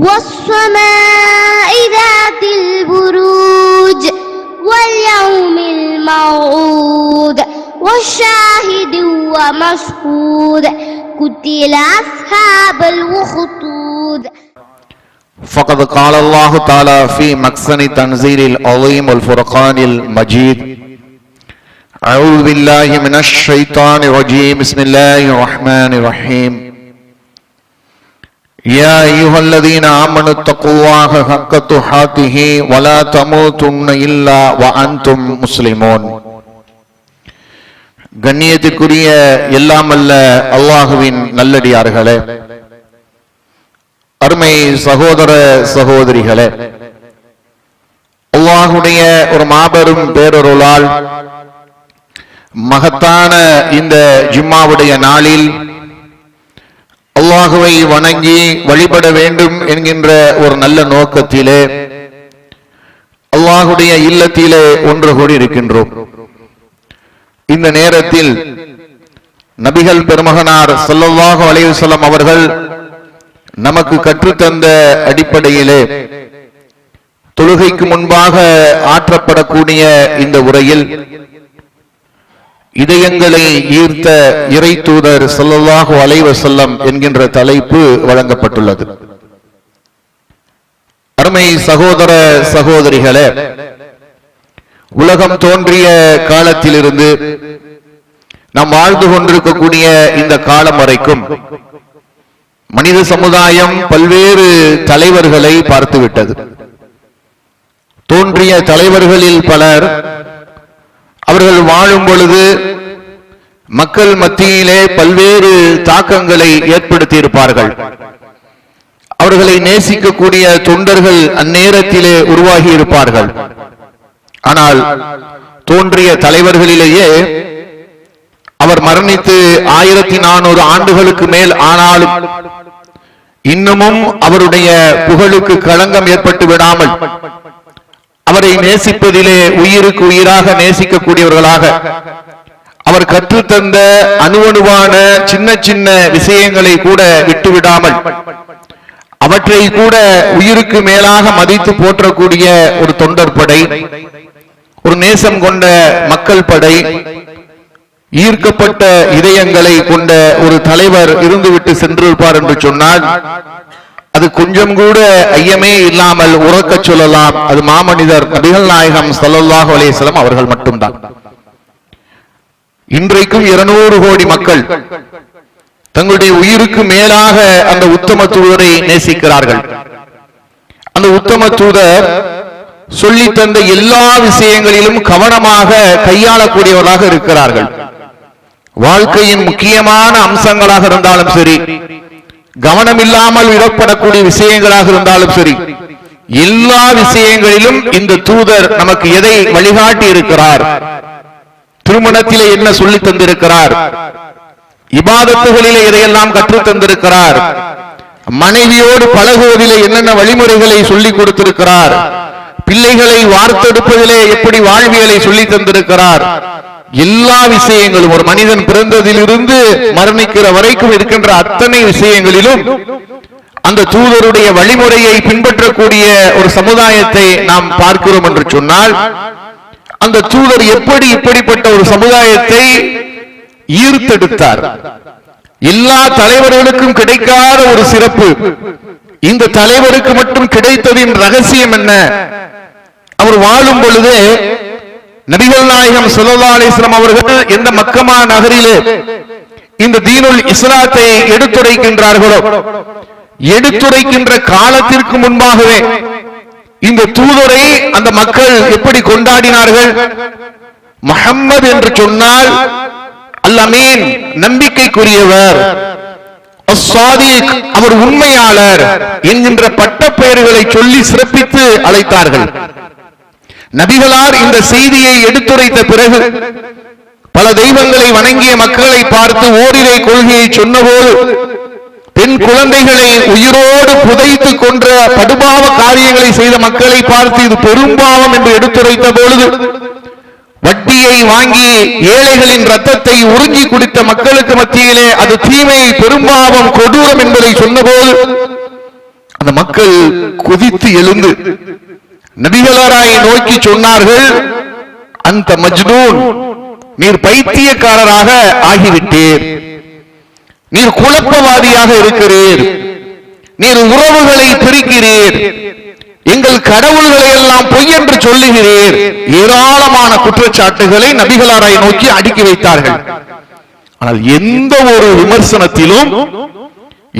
والسماء ذات البروج واليوم الموعود والشاهد ومشهود قتل أصحاب الأخدود. فقد قال الله تعالى في محسن تنزيل العظيم والفرقان المجيد: أعوذ بالله من الشيطان الرجيم. بسم الله الرحمن الرحيم. يا أيها الذين آمنوا اتقوا الله حق تقاته ولا تموتن إلا وأنتم مسلمون. கண்ணியத்திற்குரிய எல்லாமல்ல அல்லாஹுவின் நல்லடியார்களே, அருமை சகோதர சகோதரிகளே, அல்லாஹுடைய ஒரு மாபெரும் பேரருளால் மகத்தான இந்த ஜும்மாவுடைய நாளில் அல்லாஹுவை வணங்கி வழிபட வேண்டும் என்கின்ற ஒரு நல்ல நோக்கத்திலே அல்லாஹுடைய இல்லத்திலே ஒன்று கூடி இருக்கின்றோம். இந்த நேரத்தில் நபிகள் பெருமகனார் ஸல்லல்லாஹு அலைஹி வஸல்லம் அவர்கள் நமக்கு கற்றுத்தந்த அடிப்படையிலே தொழுகைக்கு முன்பாக ஆற்றப்படக்கூடிய இந்த உரையில் இதயங்களை ஈர்த்த இறை தூதர் ஸல்லல்லாஹு அலைஹி வஸல்லம் என்கின்ற தலைப்பு வழங்கப்பட்டுள்ளது. அருமை சகோதர சகோதரிகளே, உலகம் தோன்றிய காலத்திலிருந்து நாம் வாழ்ந்து கொண்டிருக்கக்கூடிய இந்த காலம் வரைக்கும் மனித சமுதாயம் பல்வேறு தலைவர்களை பார்த்துவிட்டது. தோன்றிய தலைவர்களில் பலர் அவர்கள் வாழும் பொழுது மக்கள் மத்தியிலே பல்வேறு தாக்கங்களை ஏற்படுத்தி இருப்பார்கள். அவர்களை நேசிக்கக்கூடிய தொண்டர்கள் அந்நேரத்திலே உருவாகி இருப்பார்கள். ஆனால் தோன்றிய தலைவர்களிலேயே அவர் மரணித்து 1400 ஆண்டுகளுக்கு மேல் ஆனாலும் இன்னமும் அவருடைய புகழுக்கு களங்கம் ஏற்பட்டு விடாமல் அவரை நேசிப்பதிலே உயிருக்கு உயிராக நேசிக்கக்கூடியவர்களாக அவர் கற்றுத்தந்த அணுவணுவான சின்ன சின்ன விஷயங்களை கூட விட்டுவிடாமல் அவற்றை கூட உயிருக்கு மேலாக மதித்து போற்றக்கூடிய ஒரு தொண்டர் படை, ஒரு நேசம் கொண்ட மக்கள் படை, ஈர்க்கப்பட்ட இதயங்களை கொண்ட ஒரு தலைவர் இருந்துவிட்டு சென்றிருப்பார் என்று சொன்னால் அது கொஞ்சம் கூட ஐயமே இல்லாமல் உறக்க சொல்லலாம். அது மாமனிதர் நபிகள் நாயகம் ஸல்லல்லாஹு அலைஹி வஸல்லம் அவர்கள் மட்டும்தான். இன்றைக்கும் 200 கோடி மக்கள் தங்களுடைய உயிருக்கு மேலாக அந்த உத்தம தூதரை நேசிக்கிறார்கள். அந்த உத்தம தூதர் சொல்லி தந்த எல்லா விஷயங்களிலும் கவனமாக கையாளக்கூடியவர்களாக இருக்கிறார்கள். வாழ்க்கையின் முக்கியமான அம்சங்களாக இருந்தாலும் சரி, கவனம் இல்லாமல் விடப்படக்கூடிய விஷயங்களாக இருந்தாலும் சரி, எல்லா விஷயங்களிலும் இந்த தூதர் நமக்கு எதை வழிகாட்டி இருக்கிறார், திருமணத்திலே என்ன சொல்லி தந்திருக்கிறார், இபாதத்துகளிலே எதையெல்லாம் கற்றுத் தந்திருக்கிறார், மனைவியோடு பழகுவதிலே என்னென்ன வழிமுறைகளை சொல்லிக் கொடுத்திருக்கிறார், பிள்ளைகளை வார்த்தெடுப்பதிலே எப்படி வாழ்வியலை சொல்லி தந்திருக்கிறார், எல்லா விஷயங்களும் ஒரு மனிதன் பிறந்ததிலிருந்து மரணிக்கிற வரைக்கும் இருக்கின்ற அத்தனை விஷயங்களிலும் அந்த தூதருடைய வழிமுறையை பின்பற்றக்கூடிய ஒரு சமுதாயத்தை நாம் பார்க்கிறோம் என்று சொன்னால், அந்த தூதர் எப்படி இப்படிப்பட்ட ஒரு சமுதாயத்தை ஈர்த்தெடுத்தார். எல்லா தலைவர்களுக்கும் கிடைக்காத ஒரு சிறப்பு இந்த தலைவருக்கு மட்டும் கிடைத்ததின் ரகசியம் என்ன? அவர் வாழும் பொழுது நபிகள் நாயகம் ஸல்லல்லாஹு அலைஹி வஸல்லம் அவர்கள் எந்த மக்கமா நகரிலே இந்த தீனுல் இஸ்லாத்தை எடுத்துரைக்கின்றார்களோ, எடுத்துரைக்கின்ற காலத்திற்கு முன்பாகவே இந்த தூதரை அந்த மக்கள் எப்படி கொண்டாடினார்கள்? முஹம்மது என்று சொன்னால் அல்-அமீன், நம்பிக்கைக்குரியவர், அஸ்-சாதிக், அவர் உண்மையாளர் என்கின்ற பட்ட பெயர்களை சொல்லி சிறப்பித்து அழைத்தார்கள். நபிகளார் இந்த செய்தியை எடுத்துரைத்த பிறகு பல தெய்வங்களை வணங்கிய மக்களை பார்த்து ஓரிரை கொள்கையை சொன்னபோது, பெண் குழந்தைகளை உயிரோடு புதைத்து கொன்ற படுபாவ காரியங்களை செய்த மக்களை பார்த்து இது பெரும்பாவம் என்று எடுத்துரைத்த பொழுது, வட்டியை வாங்கி ஏழைகளின் ரத்தத்தை உறிஞ்சி குடித்த மக்களுக்கு மத்தியிலே அது தீமை, பெரும்பாவம், கொடூரம் என்பதை சொன்னபோது, அந்த மக்கள் கொதித்து எழுந்து நபிகளாரை நோக்கி சொன்னார்கள், அந்த மஜ்னூன், நீர் பைத்தியக்காரராக ஆகிவிட்டீர், நீர் குழப்பவாதியாக இருக்கிறீர், நீர் உறவுகளை பிரிக்கிறீர், எங்கள் கடவுள்களை எல்லாம் பொய் என்று சொல்லுகிறீர். ஏராளமான குற்றச்சாட்டுகளை நபிகளாரை நோக்கி அடுக்கி வைத்தார்கள். ஆனால் எந்த ஒரு விமர்சனத்திலும்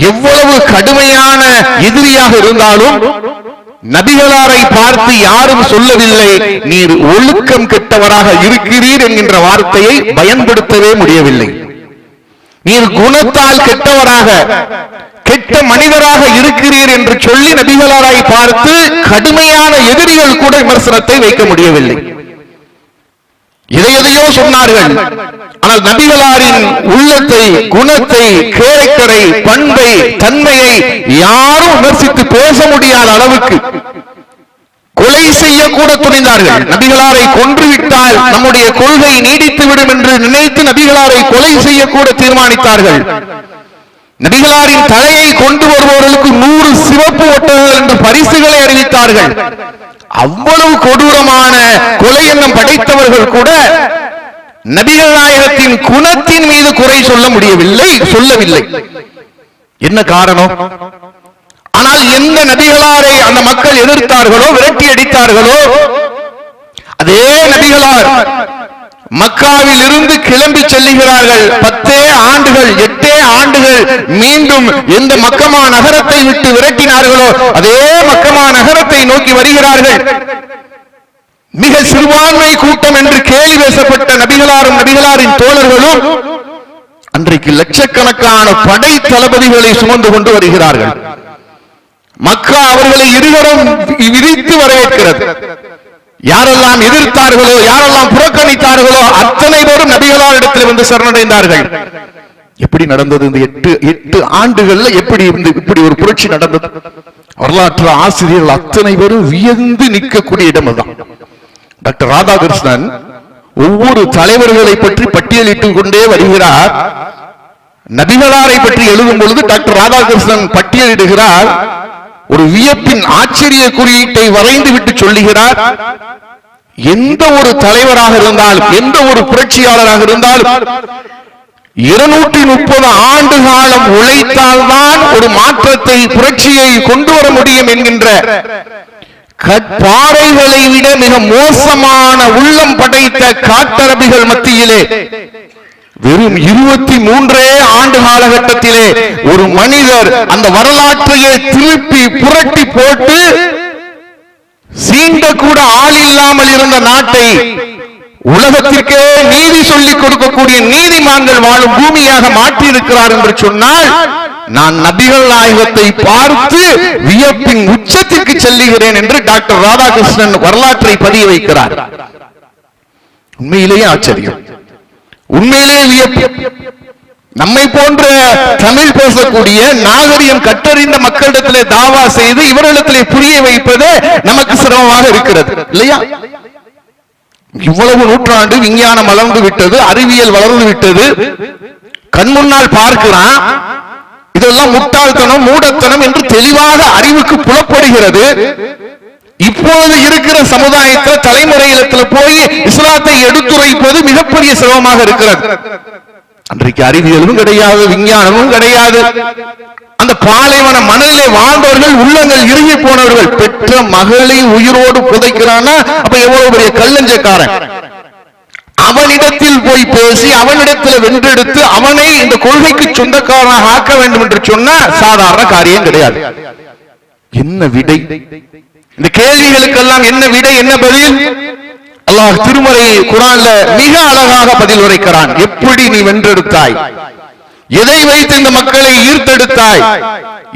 எவ்வளவு கடுமையான எதிரியாக இருந்தாலும் நபிகளாரை பார்த்து யாரும் சொல்லவில்லை, நீர் ஒழுக்கம் கெட்டவராக இருக்கிறீர் என்கின்ற வார்த்தையை பயன்படுத்தவே முடியவில்லை. நீர் குணத்தால் கெட்டவராக, கெட்ட மனிதராக இருக்கிறீர் என்று சொல்லி நபிகளாரை பார்த்து கடுமையான எதிரிகள் கூட விமர்சனத்தை வைக்க முடியவில்லை. எதையோ சொன்னார்கள். ஆனால் நபிகளாரின் உள்ளத்தை, குணத்தை, கேரக்டரை, பண்பை, தன்மையை யாரும் விமர்சித்து பேச முடியாத அளவுக்கு கொலை செய்ய கூட துணிந்தார்கள். நபிகளாரை கொன்றுவிட்டால் நம்முடைய கொள்கை நீடித்துவிடும் என்று நினைத்து நபிகளாரை கொலை செய்ய கூட தீர்மானித்தார்கள். நபிகளாரின் தலையை கொண்டு வருபவர்களுக்கு 100 சிவப்பு ஒட்டகங்கள் என்று பரிசுகளை அறிவித்தார்கள். அவ்வளவு கொடூரமான கொலை எண்ணம் படைத்தவர்கள் கூட நபிகள் நாயகத்தின் குணத்தின் மீது குறை சொல்ல முடியவில்லை, சொல்லவில்லை. என்ன காரணம்? ஆனால் எந்த நபிகளாரை அந்த மக்கள் எதிர்த்தார்களோ, விரட்டி அடித்தார்களோ, அதே நபிகளார் மக்காவில் இருந்து கிளம்பி செல்லுகிறார்கள். 10 ஆண்டுகள் 8 ஆண்டுகள் மீண்டும் எந்த மக்கமா நகரத்தை விட்டு விரட்டினார்களோ அதே மக்கமா நகரத்தை நோக்கி வருகிறார்கள். மிக சிறுபான்மை கூட்டம் என்று கேலி பேசப்பட்ட நபிகளாரும் நபிகளாரின் தோழர்களும் அன்றைக்கு லட்சக்கணக்கான படை தளபதிகளை சுமந்து கொண்டு வருகிறார்கள். மக்கா அவர்களை இருவரும் விரித்து வரவேற்கிறது. யாரெல்லாம் எதிர்த்தார்களோ, யாரெல்லாம் புறக்கணித்தார்களோ அத்தனை பேரும் நபிகளாரிடத்தில் வந்து சரணடைந்தார்கள். எப்படி நடந்தது இந்த 8 ஆண்டுகள்ல? இப்படி ஒரு புரட்சி நடந்தது? வரலாற்று ஆசிரியர்கள் அத்தனை பேரும் வியந்து நிற்கக்கூடிய இடம் அதுதான். டாக்டர் ராதாகிருஷ்ணன் ஒவ்வொரு தலைவர்களை பற்றி பட்டியலிட்டுக் கொண்டே வருகிறார். நபிகளாரை பற்றி எழுதும் பொழுது டாக்டர் ராதாகிருஷ்ணன் பட்டியலிடுகிறார். ஒரு வியப்பின் ஆச்சரிய குறியீட்டை வரைந்து விட்டு சொல்லுகிறார், எந்த ஒரு தலைவராக இருந்தாலும், எந்த ஒரு புரட்சியாளராக இருந்தாலும் 230 ஆண்டு காலம் உழைத்தால்தான் ஒரு மாற்றத்தை, புரட்சியை கொண்டு வர முடியும் என்கின்ற கற்பாறைகளை விட மிக மோசமான உள்ளம் படைத்த காட்டரபிகள் மத்தியிலே வெறும் 23 ஆண்டு காலகட்டத்திலே ஒரு மனிதர் அந்த வரலாற்றையே திருப்பி புரட்டி போட்டு சீண்ட கூட ஆள் இல்லாமல் இருந்த நாட்டை உலகத்திற்கே நீதி சொல்லிக் கொடுக்கக்கூடிய நீதிமான்கள் வாழும் பூமியாக மாற்றியிருக்கிறார் என்று சொன்னால், நான் நபிகள் நாயகத்தை பார்த்து வியப்பின் உச்சத்திற்கு செல்லுகிறேன் என்று டாக்டர் ராதாகிருஷ்ணன் வரலாற்றை பதிய வைக்கிறார். உண்மையிலேயே ஆச்சரியம், உண்மையிலேயே வியப்பு. நம்மை போன்ற தமிழ் பேசக்கூடிய நாகரிகம் கற்றறிந்த மக்களிடத்திலே தாவா செய்து இவர்களிடத்திலே புரிய வைப்பது நமக்கு சிரமமாக இருக்கிறது இல்லையா? இவ்வளவு நூற்றாண்டு விஞ்ஞானம் வளர்ந்து விட்டது, அறிவியல் வளர்ந்து விட்டது, கண் முன்னால் பார்க்கிறான். இதெல்லாம் முட்டாள்தனம், மூடத்தனம் என்று தெளிவாக அறிவுக்கு புலப்படுகிறது. இப்போது இருக்கிற சமுதாயத்தில் தலைமுறையிடத்தில் போய் இஸ்லாத்தை எடுத்துரைப்பது மிகப்பெரிய சிரமமாக இருக்கிறது. அன்றைக்கு அறிவியலும் கிடையாது, விஞ்ஞானமும் கிடையாது. அந்த பாலைவன மணலிலே வாழ்ந்தவர்கள் உள்ளங்கள் இறுகி போனவர்கள். பெற்ற மகளை உயிரோடு புதைக்கிறானா, அப்ப எவ்வளவு பெரிய கல்லஞ்சக்காரன். அவனிடத்தில் போய் பேசி அவனிடத்தில் வென்றெடுத்து அவனை இந்த கொள்கைக்கு சொந்தக்காரனாக ஆக்க வேண்டும் என்று சொன்ன சாதாரண காரியம் கிடையாது. என்ன விடை? இந்த கேள்விகளுக்கெல்லாம் என்ன விடை, என்ன பதில்? அல்லாஹ் திருமறை குர்ஆன்ல மிக அழகாக பதில் உரைக்கிறான். எப்படி நீ வென்றெடுத்தாய், எதை வைத்து இந்த மக்களை ஈர்த்தெடுத்தாய்,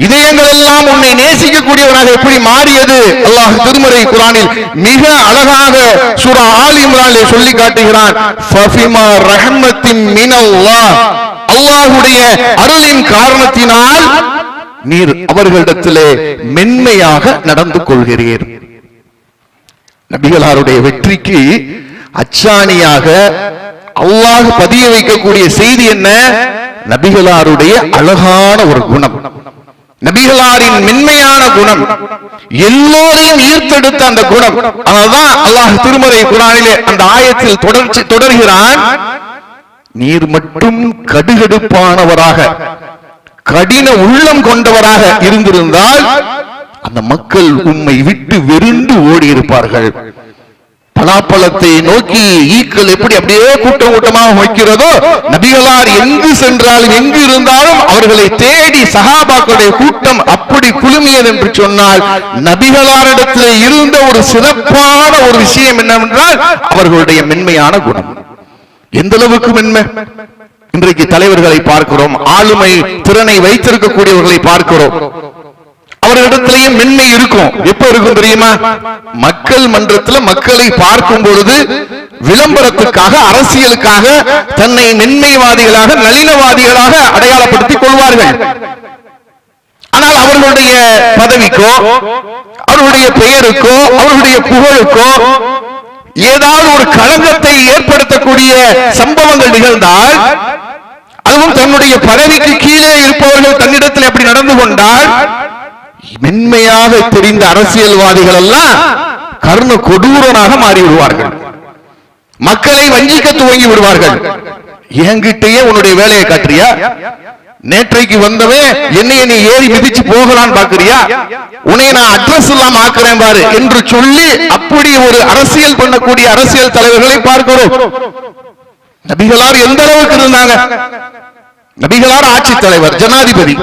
இதயங்கள் எல்லாம் உன்னை நேசிக்கக்கூடியவனாக எப்படி மாறியது? அல்லாஹ் திருமறை குர்ஆனில் மிக அழகாக சூரா ஆல் இம்ரானிலே சொல்லி காட்டுகிறான். ஃபபிமா ரஹ்மத்தின் மினல்லாஹ், அல்லாஹ்வுடைய அருளின் காரணத்தினால் நீர் அவர்களிடத்திலே மென்மையாக நடந்து கொள்கிறீர். நபிகளாருடைய வெற்றிக்கு அச்சாணியாக அல்லாஹ் பதிய வைக்கக்கூடிய செய்தி என்ன? நபிகளாருடைய அழகான ஒரு குணம். நபிகளாரின் மென்மையான குணம், எல்லோரையும் ஈர்த்தெடுத்த அந்த குணம். அதனால்தான் அல்லாஹ் திருமறை குர்ஆனிலே அந்த ஆயத்தில் தொடர்கிறான், நீர் மட்டும் கடுகடுப்பானவராக கடின உள்ளம் கொண்டவராக இருந்திருந்தால் அந்த மக்கள் உம்மை விட்டு வெறுண்டு ஓடி இருப்பார்கள். பலாப்பழத்தை நோக்கி ஈக்கள் எப்படி அப்படியே கூட்டம் கூட்டமாக வைக்கிறதோ, நபிகளார் எங்கு சென்றாலும் எங்கு இருந்தாலும் அவர்களை தேடி சஹாபாக்களுடைய கூட்டம் அப்படி குழுமியது என்று சொன்னால், நபிகளாரிடத்தில் இருந்த ஒரு சிறப்பான ஒரு விஷயம் என்னவென்றால் அவர்களுடைய மென்மையான குணம். எந்த அளவுக்கு மென்மை? இன்றைக்கு தலைவர்களை பார்க்கிறோம், ஆளுமை திறனை வைத்திருக்கக்கூடியவர்களை பார்க்கிறோம், அவர்களிடத்திலேயும் மென்மை இருக்கும். எப்ப இருக்கும் தெரியுமா? மக்கள் மன்றத்தில் மக்களை பார்க்கும் பொழுது விளம்பரத்துக்காக, அரசியலுக்காக தன்னை மென்மைவாதிகளாக, நளினவாதிகளாக அடையாளப்படுத்திக் கொள்வார்கள். ஆனால் அவர்களுடைய பதவிக்கோ, அவர்களுடைய பெயருக்கோ, அவர்களுடைய புகழுக்கோ ஏதாவது ஒரு களங்கத்தை ஏற்படுத்தக்கூடிய சம்பவங்கள் நிகழ்ந்தால், அதுவும் தன்னுடைய பதவிக்கு கீழே இருப்பவர்கள் தன்னிடத்தில் எப்படி நடந்து கொண்டால், மென்மையாக தெரிந்த அரசியல்வாதிகள் எல்லாம் கர்ண கொடூரனாக மாறிவிடுவார்கள். மக்களை வஞ்சிக்க துவங்கி விடுவார்கள். என்கிட்டயே உன்னுடைய வேலையை காட்டுறியா? நேற்றைக்கு வந்தவே என்னைய நீ ஏறி மிதிச்சு போகலான்னு பாக்குறியா? உன்னை நான் அட்ரஸ் இல்லாம ஆக்குறேன் பாரு என்று சொல்லி அப்படி ஒரு அரசியல் பண்ணக்கூடிய அரசியல் தலைவர்களை பார்க்கிறோம். நபிகளார் எந்த அளவுக்கு இருந்தாங்க? நபிகளார் ஆட்சி தலைவர், ஜனாதிபதி,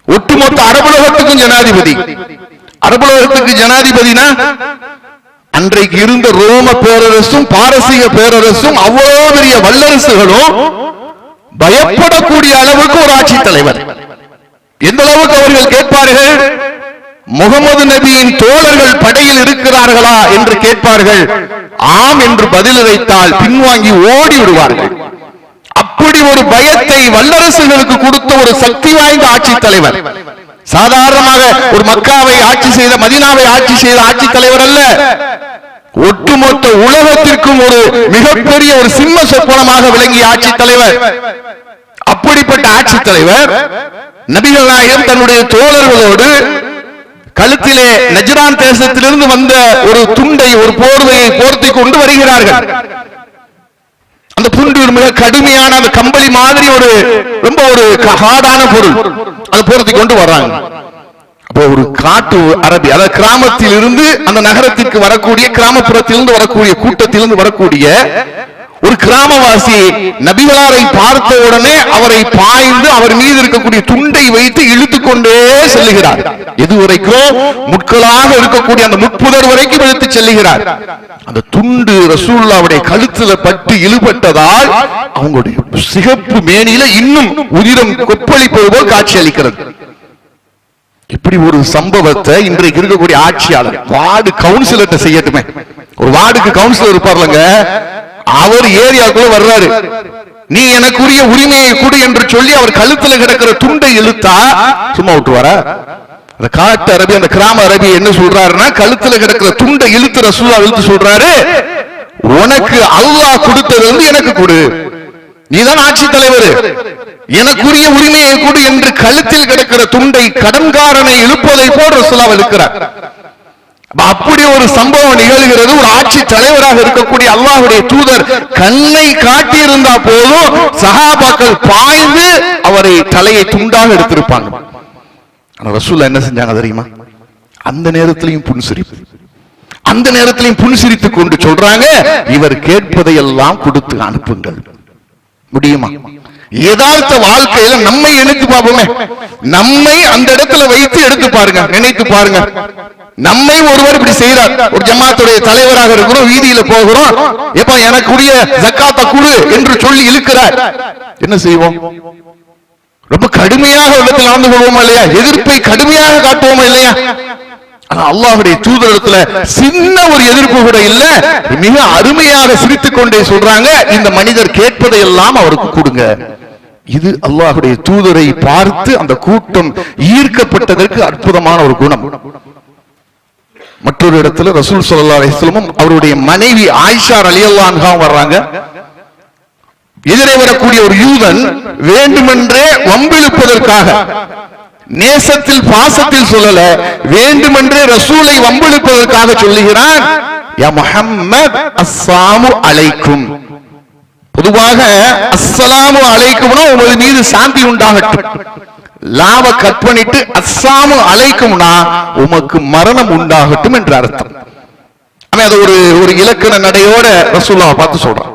ஒட்டுமொத்த அரபுலகத்துக்கும் ஜனாதிபதி. அரபுலகத்துக்கு ஜனாதிபதினா அன்றைக்கு இருந்த ரோம பேரரசும் பாரசீக பேரரசும் அவ்வளவு பெரிய வல்லரசுகளும் பயப்படக்கூடிய அளவுக்கு ஒரு ஆட்சி தலைவர். எந்த அளவுக்கு அவர்கள் கேட்பார்கள்? முகமது நபியின் தோழர்கள் படையில் இருக்கிறார்களா என்று கேட்பார்கள். ஆம் என்று பதிலளித்தால் பின்வாங்கி ஓடி விடுவார்கள். அப்படி ஒரு பயத்தை வல்லரசுகளுக்கு கொடுத்த ஒரு சக்தி வாய்ந்த ஆட்சி தலைவர். சாதாரணமாக ஒரு மக்காவை ஆட்சி செய்த, மதீனாவை ஆட்சி செய்த ஆட்சி தலைவர் அல்ல, ஒட்டுமொத்த உலகத்திற்கும் ஒரு மிகப்பெரிய ஒரு சிம்ம சொப்பனமாக விளங்கிய ஆட்சி தலைவர். அப்படிப்பட்ட ஆட்சி தலைவர் நபிகள் நாயகம் தன்னுடைய தோழர்களோடு கழுத்திலே நஜ்ரான் தேசத்திலிருந்து வந்த ஒரு துண்டை, ஒரு போர்வையை போர்த்தி கொண்டு வருகிறார்கள். அந்த புண்டு மிக கடுமையான அந்த கம்பளி மாதிரி ஒரு ரொம்ப ஒரு ஹார்டான பொருள், அதை போர்த்தி கொண்டு வர்றாங்க. அப்போ ஒரு காட்டு அரபி, அதாவது கிராமத்தில் இருந்து அந்த நகரத்திற்கு வரக்கூடிய, கிராமப்புறத்திலிருந்து வரக்கூடிய, கூட்டத்திலிருந்து வரக்கூடிய ஒரு கிராமவாசி நபிகளாரை பார்த்த உடனே அவரை பாய்ந்து அவர் மீது இருக்கக்கூடிய துண்டை வைத்து இழுத்துக் கொண்டே செல்லுகிறார். எதுவரைக்கும்? முட்களாக இருக்கக்கூடிய அந்த முட்புதர் வரைக்கும் இழுத்து செல்லுகிறார். அந்த துண்டு ரசூலுல்லாஹ்வுடைய கழுத்துல பட்டு இழுபட்டதால் அவங்களுடைய சிகப்பு மேனியில இன்னும் உதிரம் கொப்பளிப்பது போல் காட்சி அளிக்கிறது. இப்படி ஒரு சம்பவத்தை இன்றைக்கு இருக்கக்கூடிய ஆட்சியாளர் வார்டு கவுன்சிலர்ட்ட செய்யட்டுமே. ஒரு வார்டுக்கு கவுன்சிலர் இருப்பார்லங்க, அவர் ஏரியாக்குள்ள வர்றாரு, நீ எனக்குரிய உரிமையை கொடு என்று சொல்லி அவர் கழுத்துல கிடக்கிற துண்டை இழுத்தா சும்மா விட்டுவாரா? அந்த காட்டு அரபி, அந்த கிராம அரபி என்ன சொல்றாருன்னா, கழுத்துல கிடக்கிற துண்டை இழுத்து ரசூலுல்லாஹ் இழுத்து சொல்றாரு, உனக்கு அல்லாஹ் கொடுத்தது வந்து எனக்கு கொடு, நீதான் ஆட்சி தலைவர், எனக்குரிய உரிமையை கொடு என்று கழுத்தில் கிடக்கிற துண்டை கடன்காரனை இழுப்பதை போல் ரசூலுல்லாஹ் இழுக்கிறார். அப்படி ஒரு சம்பவம் நிகழ்கிறது. ஒரு ஆட்சி தலைவராக இருக்கக்கூடிய அல்லாஹ்வுடைய தூதர் கண்ணை காட்டியிருந்தா போதும் சஹாபாக்கள் பாய்ந்து அவரை தலையை துண்டாக எடுத்திருப்பாங்க. ரசூலுல்லாஹ் என்ன செஞ்சாங்க தெரியுமா? அந்த நேரத்திலையும் புன்சிரிப்பு, அந்த நேரத்திலையும் புன்சிரித்துக் கொண்டு சொல்றாங்க, இவர் கேட்பதையெல்லாம் கொடுத்து அனுப்புங்கள். முடியுமா? யதார்த்த வாழ்க்கையில நம்மை நினைத்து பார்ப்போமே, நம்மை அந்த இடத்துல வைத்து எடுத்து பாருங்க, நினைத்து பாருங்க. நம்மை ஒருவர் இப்படி செய்யறார், ஒரு ஜமாத்துடைய தலைவராக இருக்கிறோம், வீதியில போகிறோம், எப்ப எனக்குரிய ஜக்காத்தை கொடு என்று சொல்லி இழுக்கிறார், என்ன செய்வோம்? ரொம்ப கடுமையாக இடத்தில் நடந்து கொள்வோமா இல்லையா? எதிர்ப்பை கடுமையாக காட்டுவோமா இல்லையா? அல்லாஹ்வுடைய தூதரிடத்துல சின்ன ஒரு எதிர்ப்பு கூட இல்ல, மிக அருமையாக சிரித்துக் கொண்டே சொல்றாங்க, இந்த மனிதர் கேட்பதை எல்லாம் அவருக்கு கொடுங்க. இது அல்லாஹ்வுடைய தூதரை பார்த்து அந்த கூட்டம் ஈர்க்கப்பட்டதற்கு அற்புதமான ஒரு குணம். மற்றொரு இடத்துல ரசூல் ஸல்லல்லாஹு அலைஹி வஸல்லம் அவருடைய மனைவி ஆயிஷா ரலியல்லாஹு அன்ஹா வர்றாங்க. எதிரே வரக்கூடிய ஒரு யூதன் வேண்டுமென்றே வம்பிழுப்பதற்காக நேசத்தில் பாசத்தில் சொல்லல, வேண்டுமென்றே ரசூலை வம்பிழுப்பதற்காக சொல்லுகிறான், யா முஹம்மத் அஸ்ஸலாமு அலைக்கும். பொதுவாக அஸ்ஸலாமு அலைக்கும்னா உங்கள் மீது சாந்தி உண்டாகட்டும். லாவ கட் பண்ணிட்டு அஸ்ஸலாமு அலைக்கும்னா உமக்கு மரணம் உண்டாகட்டும் என்ற அர்த்தம். அது ஒரு இலக்கண நடையோட ரசூலுல்லாஹ் பார்த்து சொல்றான்.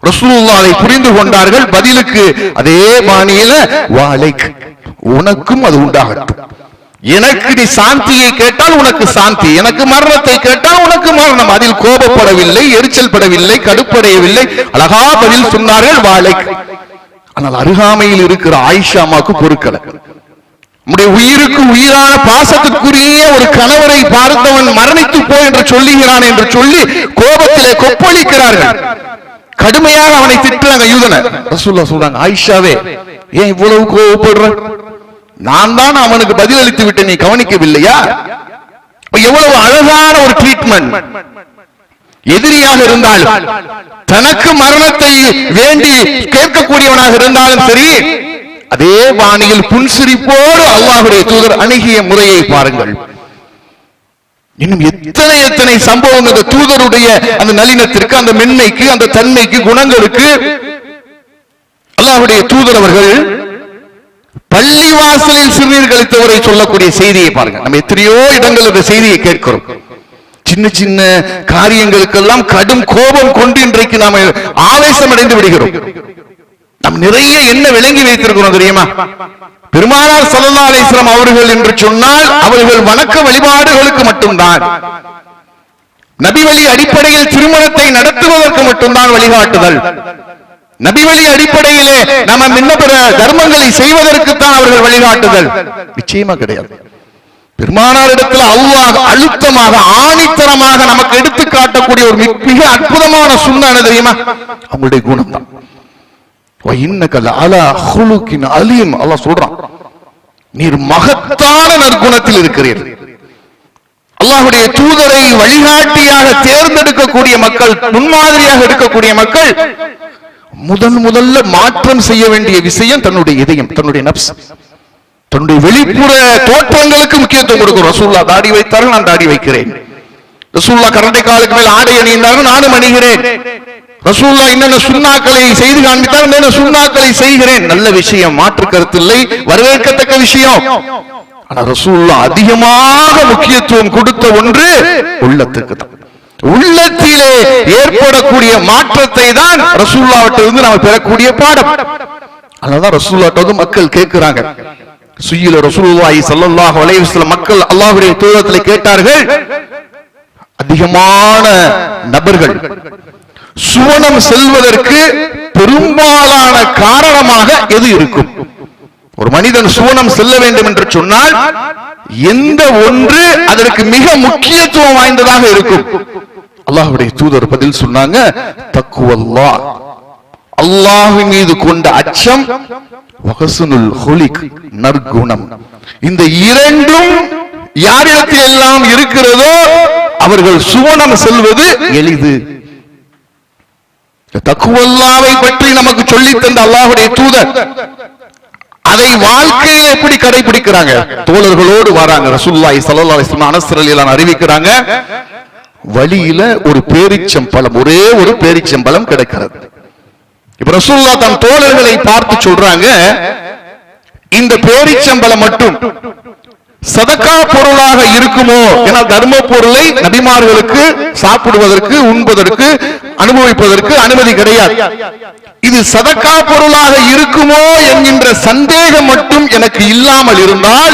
ரசூலுல்லாஹ் அதை புரிந்து கொண்டார்கள். பதிலுக்கு அதே பாணியில வாலைக், உனக்கும் அது உண்டாகட்டும். எனக்கு நீ சாந்தியை கேட்டால் உனக்கு சாந்தி, எனக்கு மரணத்தை கேட்டால் உனக்கு மரணம். அதில் கோபப்படவில்லை, எரிச்சல் படவில்லை, கடுப்படையவில்லை, அழகா பதில் சொன்னார்கள் வாலைக். ஆனால் அருகாமையில் இருக்கிற ஆயிஷா அம்மாவுக்கு பொறுக்கல. நம்முடைய உயிருக்கு உயிரான பாசத்துக்குரிய ஒரு கணவரை பார்த்தவன் மரணித்து போ என்று சொல்லுகிறான் என்று சொல்லி கோபத்திலே கொப்பளிக்கிறார்கள். கடுமையாக அவனை திட்டுறாங்க யூதனை. ரசூலுல்லாஹ் சொல்றாங்க, ஆயிஷாவே ஏன் இவ்வளவு கோபப்படுற? நான் தான் அவனுக்கு பதில் அளித்து விட்டு நீ கவனிக்கவில்லையா? எவ்வளவு அழகான ஒரு ட்ரீட்மெண்ட். எதிரியாக இருந்தாலும் தனக்கு மரணத்தை வேண்டி கேட்கக்கூடியவனாக இருந்தாலும் சரி, அதே பாணியில் புன்சிரிப்போடு அல்லாஹ்வுடைய தூதர் அணுகிய முறையை பாருங்கள். இன்னும் எத்தனை எத்தனை சம்பவம் இந்த தூதருடைய அந்த நளினத்திற்கு, அந்த மென்மைக்கு, அந்த தன்மைக்கு, குணங்களுக்கு. அல்லாஹ்வுடைய தூதர் அவர்கள் பள்ளிவாசலில் சிறுநீர் கழித்தவரை சொல்லக்கூடிய செய்தியை பாருங்க. நம்ம எத்தனையோ இடங்கள் இந்த செய்தியை கேட்கிறோம். சின்ன சின்ன காரியங்களுக்கெல்லாம் கடும் கோபம் கொண்டு இன்றைக்கு நாம் ஆவேசம் அடைந்து விடுகிறோம். நாம் நிறைய என்ன விளங்கி வைத்திருக்கிறோம் தெரியுமா? பெருமானார் ஸல்லல்லாஹு அலைஹி வஸல்லம் அவர்கள் என்று சொன்னால் அவர்கள் வணக்க வழிபாடுகளுக்கு மட்டும்தான், நபி வழி அடிப்படையில் திருமணத்தை நடத்துவதற்கு மட்டும்தான் வழிகாட்டுதல். நபி வழி அடிப்படையிலே நம்ம இன்னபிற தர்மங்களை செய்வதற்குத்தான் அவர்கள் வழிகாட்டுதல். நிச்சயமா கிடையாது. பெருமானாரிடத்தில் அல்லாஹ் அழுத்தமாக ஆணித்தரமாக நமக்கு எடுத்து காட்டக்கூடிய ஒரு மிக அற்புதமான சுன்னா என்ன தெரியுமா? அவங்களுடைய குணம் தான். அல்லாஹ் சொல்றான், நீர் மகத்தான நற்குணத்தில் இருக்கிறீர்கள். அல்லாஹ்வுடைய தூதரை வழிகாட்டியாக தேர்ந்தெடுக்கக்கூடிய மக்கள், முன்மாதிரியாக எடுக்கக்கூடிய மக்கள் முதல்ல மாற்றம் செய்ய வேண்டிய விஷயம் தன்னுடைய இதயம், தன்னுடைய நப்ஸ், தன்னுடைய வெளிப்புற தோற்றங்களுக்கு முக்கியத்துவம் கொடுக்கும். ரசூலுல்லாஹ் தாடி வைத்தார்கள், நான் தாடி வைக்கிறேன். ரசூலுல்லாஹ் கரண்டை காலுக்கு மேல் ஆடை அணிந்தார்கள், நானும் அணிகிறேன். ரசூலுல்லாஹ் என்னென்ன சுன்னாக்களை செய்து காண்பித்தார், என்னென்ன சுன்னாக்களை செய்கிறேன். நல்ல விஷயம், மாற்று கருத்தில்லை, வரவேற்கத்தக்க விஷயம். ஆனா ரசூலுல்லாஹ் அதிகமாக முக்கியத்துவம் கொடுத்த ஒன்று உள்ளத்துக்கு தான். உள்ளத்திலே ஏற்படக்கூடிய மாற்றத்தை தான் ரசூலுல்லாஹ்விடமிருந்து நாம் பெறக்கூடிய பாடம். அதனாலதான் ரசூலுல்லாஹ்விடம் மக்கள் கேட்கிறாங்க. சுய்யில ரசூலுல்லாஹி ஸல்லல்லாஹு அலைஹி வஸல்லம் மக்கள் அல்லாஹ்வுடைய தூதரத்தில் கேட்டார்கள், அதிகமான நபர்கள் சுவனம் செல்வதற்கு பெரும்பாலான காரணமாக எது இருக்கும்? ஒரு மனிதன் சுவனம் செல்ல வேண்டும் என்று சொன்னால் எந்த ஒன்று அதற்கு மிக முக்கியத்துவம் வாய்ந்ததாக இருக்கும்? அல்லாஹ்வுடைய தூதர் பதில் சொன்னாங்க, தக்வல்லாஹ், அல்லாஹ்வின் மீது கொண்ட அச்சம், வஹஸ்னுல் ஹுலிக், நற்குணம். இந்த இரண்டும் யாரிடத்தில் எல்லாம் இருக்கிறதோ அவர்கள் சுவனம் செல்வது எளிது. தக்வல்லாவை பற்றி நமக்கு சொல்லி தந்த அல்லாஹ்வுடைய தூதர் அதை வாழ்க்கையில எப்படி கடைபிடிக்கிறாங்க? தோழர்களோடு வராங்க. ரசூலுல்லாஹி ஸல்லல்லாஹு அலைஹி வஸல்லம் அனஸ் ரலியல்லாஹு அன்ஹு அறிவிக்கிறாங்க, வழியில ஒரு பேரிச்சம்பழம், ஒரே ஒரு பேரிச்சம்பழம் கிடைக்கிறது. இப்ப ரசூலுல்லாஹ் தன் தோழர்களை பார்த்து சொல்றாங்க, இந்த பேரிச்சம்பழம் மட்டும் சதக்கா பொருளாக இருக்குமோ? ஏன்னா தர்ம பொருளை நபிமார்களுக்கு சாப்பிடுவதற்கு, உண்பதற்கு, அனுபவிப்பதற்கு அனுமதி கிடையாது. இது சதக்கா பொருளாக இருக்குமோ என்கின்ற சந்தேகம் மட்டும் எனக்கு இல்லாமல் இருந்தால்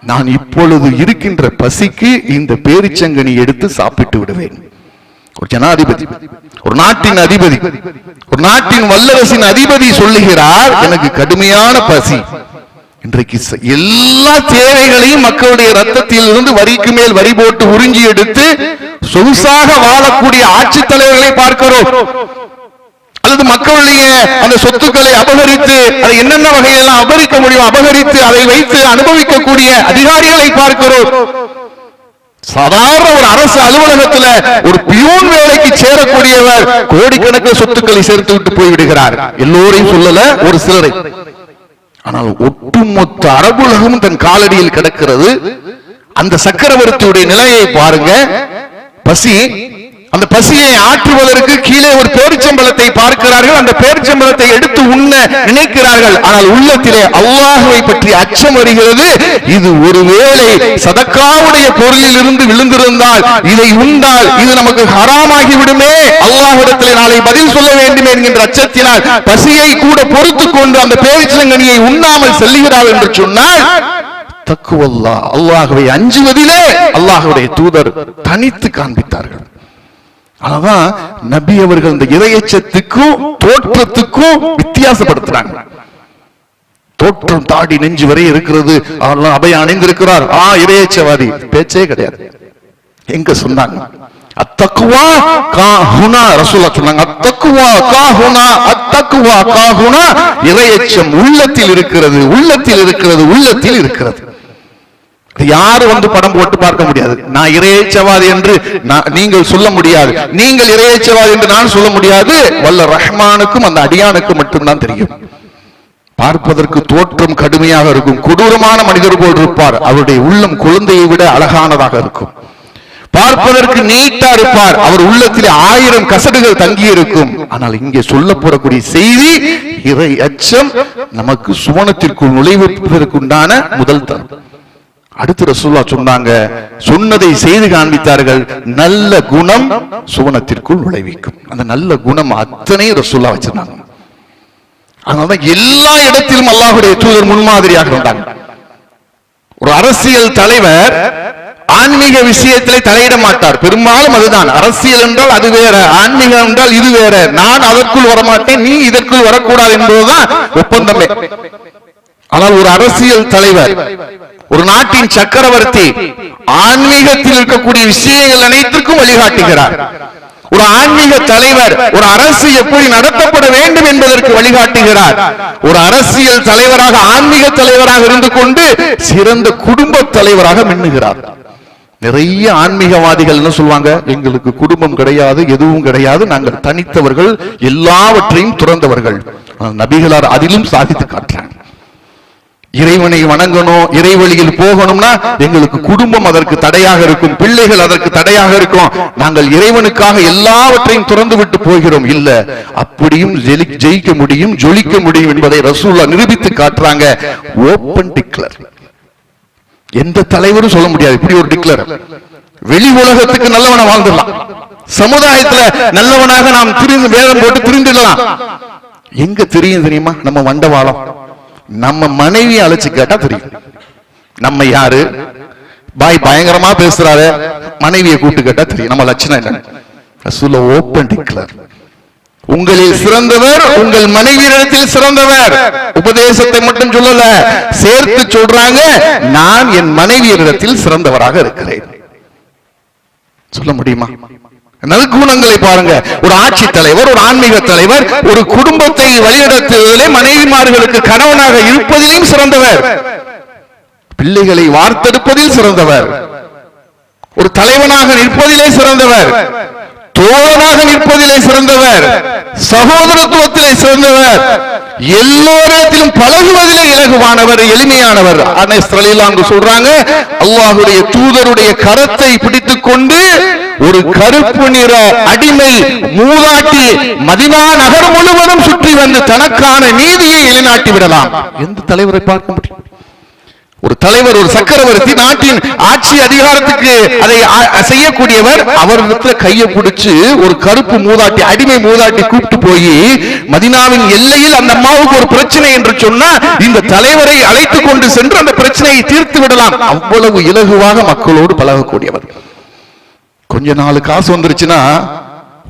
நான் இப்பொழுது இருக்கின்ற பசிக்கு இந்த பேரிச்சங்கனி எடுத்து சாப்பிட்டு விடுவேன். ஒரு ஜனாதிபதி, ஒரு நாட்டின் அதிபதி, ஒரு நாட்டின் வல்லரசின் அதிபதி சொல்லுகிறார், எனக்கு கடுமையான பசி. இன்றைக்கு எல்லா தேவைகளையும் மக்களுடைய ரத்தத்தில் இருந்து வரிக்கு மேல் வரி போட்டு உறிஞ்சி எடுத்து சொகுசாக வாழக்கூடிய ஆட்சி தலைவர்களை பார்க்கிறோம். அல்லது மக்களுடைய அந்த சொத்துக்களை அபகரித்து அதை என்னென்ன வகையெல்லாம் அபகரிக்க முடியும் அபகரித்து அதை வைத்து அனுபவிக்கக்கூடிய அதிகாரிகளை பார்க்கிறோம். சாதாரண ஒரு அரசு அலுவலகத்தில் ஒரு பியூன் வேலைக்கு சேரக்கூடியவர் கோடிக்கணக்கில் சொத்துக்களை சேர்த்து விட்டு போய்விடுகிறார். எல்லோரையும் சொல்லல, ஒரு சிலரை. ஆனால் ஒட்டுமொத்த அரபுலகமும் தன் காலடியில் கிடக்கிறது. அந்த சக்கரவர்த்தியுடைய நிலையை பாருங்க. பசி, அந்த பசியை ஆற்றுவதற்கு கீழே ஒரு பேரிச்சம்பழத்தை பார்க்கிறார்கள். அந்த பேரிச்சம்பழத்தை எடுத்து உண்ண நினைக்கிறார்கள். ஆனால் உள்ளத்திலே அல்லாஹ்வை பற்றி அச்சம் வருகிறது. இது ஒருவேளை சதக்காவுடைய பொருளில் இருந்து விழுந்திருந்தால், இதை உண்டால் இது நமக்கு ஹராமாகி விடுமே, அல்லாஹ்விடத்திலே நாளை பதில் சொல்ல வேண்டும் என்கின்ற அச்சத்தினால் பசியை கூட பொறுத்துக் கொண்டு அந்த பேரிச்சங்கனியை உண்ணாமல் செல்லுகிறார் என்று சொன்னால், தக்குவல்லா, அல்லாஹ்வை அஞ்சுவதிலே அல்லாஹ்வுடைய தூதர் தனித்து காண்பித்தார்கள். அதான் நபி அவர்கள் இந்த இறையச்சத்துக்கும் தோற்றத்துக்கும் வித்தியாசப்படுத்துறாங்க. தோற்றம் தாடி நெஞ்சு வரை இருக்கிறது, அபய அணிந்திருக்கிறார், இறையச்சவாதி பேச்சே கிடையாது. எங்க சொன்னாங்க? அத்தக்குவா காஹுனா, ரசூலுல்லாஹ் சொன்னாங்க, அத்தக்குவா காஹுனா, அத்தக்குவா காஹுனா, இறையச்சம் உள்ளத்தில் இருக்கிறது, உள்ளத்தில் இருக்கிறது, உள்ளத்தில் இருக்கிறது. யாரு வந்து படம் போட்டு பார்க்க முடியாது. நான் இறையச்சவாதி என்று நீங்கள் சொல்ல முடியாது, நீங்கள் இறையச்சவாதி என்று நான் சொல்ல முடியாது. வல்ல ரஹ்மானுக்கும் அந்த அடியானுக்கும் மட்டும்தான் தெரியும். பார்ப்பதற்கு தோற்றம் கடுமையாக இருக்கும், கொடூரமான மனிதர் போல் இருப்பார். அவருடைய உள்ளம் குழந்தையை விட அழகானதாக இருக்கும். பார்ப்பதற்கு நீட்டா இருப்பார், அவர் உள்ளத்தில் 1000 கசடுகள் தங்கி இருக்கும். ஆனால் இங்கே சொல்லப்படக்கூடிய செய்தி, இறை அச்சம் நமக்கு சுவனத்திற்குள் நுழைவதற்குண்டான முதல் தரம். அடுத்து ரசூலுல்லாஹ் சொன்னாங்க, சொன்னதை செய்து காண்பித்தார்கள். நல்ல குணம் சுவனத்திற்குள் நுழைவிக்கும். அந்த நல்ல குணம் அத்தனை ரசூலுல்லாஹ் வச்சிருந்தாங்க. அதனாலதான் எல்லா இடத்திலும் அல்லாஹ்வுடைய தூதர் முன்மாதிரியாக இருந்தாங்க. ஒரு அரசியல் தலைவர் ஆன்மீக விஷயத்திலே தலையிட மாட்டார். பெரும்பாலும் அதுதான். அரசியல் என்றால் அது வேற, ஆன்மீகம் என்றால் இது வேற. நான் அதற்குள் வரமாட்டேன், நீ இதற்குள் வரக்கூடாது என்பதுதான் ஒப்பந்தமே. ஆனால் ஒரு அரசியல் தலைவர், ஒரு நாட்டின் சக்கரவர்த்தி ஆன்மீகத்தில் இருக்கக்கூடிய விஷயங்கள் அனைத்திற்கும் வழிகாட்டுகிறார். ஒரு ஆன்மீக தலைவர் ஒரு அரசு எப்படி நடத்தப்பட வேண்டும் என்பதற்கு வழிகாட்டுகிறார். ஒரு அரசியல் தலைவராக, ஆன்மீக தலைவராக இருந்து கொண்டு சிறந்த குடும்ப தலைவராக மின்னுகிறார். நிறைய ஆன்மீகவாதிகள் என்ன சொல்வாங்க? எங்களுக்கு குடும்பம் கிடையாது, எதுவும் கிடையாது, நாங்கள் தனித்தவர்கள், எல்லாவற்றையும் துறந்தவர்கள். நபிகளார் அதிலும் சாதித்து காட்டுறாங்க. இறைவனை வணங்கணும், இறைவழியில் போகணும்னா எங்களுக்கு குடும்பம் அதற்கு தடையாக இருக்கும், பிள்ளைகள் அதற்கு தடையாக இருக்கும். நாங்கள் இறைவனுக்காக எல்லாவற்றையும் துறந்து விட்டு போகிறோம். இல்ல, அப்படியும் ஜெயிக்க முடியும், ஜொலிக்க முடியும் என்பதை ரசூலுல்லாஹ் நிரூபித்து காட்டுறாங்க. Open declare. எந்த தலைவரும் சொல்ல முடியாது இப்படி ஒரு டிக்ளர். வெளி உலகத்துக்கு நல்லவனா வாழ்ந்துடலாம், சமுதாயத்துல நல்லவனாக நாம் திரிந்து வேதம் போட்டு திரிந்துடலாம். எங்க தெரியும் தெரியுமா? நம்ம வண்டவாளம். நம்ம மனைவி அழைச்சு கேட்டா தெரியும் நம்ம யாரு. பாய் பயங்கரமா பேசுறாரு, மனைவியை கூப்பிட்டு கேட்டா தெரியும் நம்ம லட்சணம் என்ன. ரசூலுல்லாஹ் ஓபன் டிக்ளர். உங்களில் சிறந்தவர் உங்கள் மனைவியிடத்தில் சிறந்தவர். உபதேசத்தை மட்டும் சொல்லல, சேர்த்து சொல்றாங்க, நான் என் மனைவியரிடத்தில் சிறந்தவராக இருக்கிறேன். சொல்ல முடியுமா? நற்குணங்களை பாருங்க. ஒரு ஆட்சி தலைவர், ஒரு ஆன்மீக தலைவர், ஒரு குடும்பத்தை வழிநடத்துவதிலே மனைவிமார்களுக்கு கணவனாக இருப்பதிலும் சிறந்தவர், பிள்ளைகளை வார்த்தெடுப்பதில் சிறந்தவர், ஒரு தலைவனாக நிற்பதிலே சிறந்தவர், தோழனாக நிற்பதிலே சிறந்தவர், சகோதரத்துவத்திலே சிறந்தவர், எல்லோரிடத்திலும் பழகுவதிலே இலகுவானவர், எளிமையானவர். சொல்றாங்க, அல்லாஹ்வுடைய தூதருடைய கரத்தை பிடித்துக் கொண்டு ஒரு கருப்பு நிற அடிமை மூதாட்டி மதீனா நகர் முழுவதும் சுற்றி வந்து தனக்கான நீதியை நிலைநாட்டி விடலாம். எந்த தலைவரை பார்க்க முடியும்? ஒரு தலைவர், ஒரு சக்கரவர்த்தி நாட்டின் ஆட்சி அதிகாரத்துக்கு அதை செய்யக்கூடியவர், அவரிடத்துல கையை பிடிச்சு ஒரு கருப்பு மூதாட்டி, அடிமை மூதாட்டி கூப்பிட்டு போய் மதீனாவின் எல்லையில் அந்த அம்மாவுக்கு ஒரு பிரச்சனை என்று சொன்னா இந்த தலைவரை அழைத்து கொண்டு சென்று அந்த பிரச்சனையை தீர்த்து விடலாம். அவ்வளவு இலகுவாக மக்களோடு பழகக்கூடியவர். கொஞ்ச நாலு காசு வந்துருச்சுன்னா,